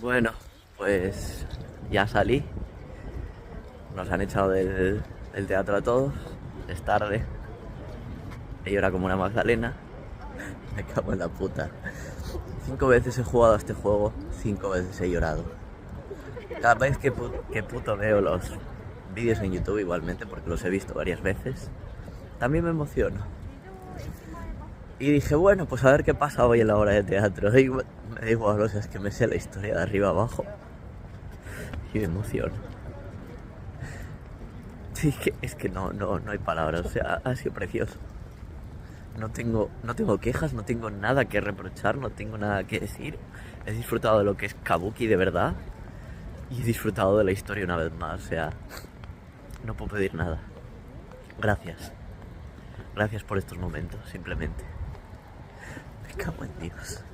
Bueno, pues ya salí. Nos han echado del teatro a todos. Es tarde. He llorado como una magdalena. Me cago en la puta. 5 veces he jugado a este juego. 5 veces he llorado. Cada vez que puto veo los vídeos en YouTube igualmente, porque los he visto varias veces, también me emociono. Y dije, bueno, pues a ver qué pasa hoy en la obra de teatro. Y me da igual, o sea, es que me sé la historia de arriba abajo. Y me emociono. Sí, es que no hay palabras, o sea, ha sido precioso. No tengo quejas, no tengo nada que reprochar, no tengo nada que decir. He disfrutado de lo que es Kabuki de verdad y he disfrutado de la historia una vez más, o sea, no puedo pedir nada. Gracias. Gracias por estos momentos, simplemente. Me cago en Dios.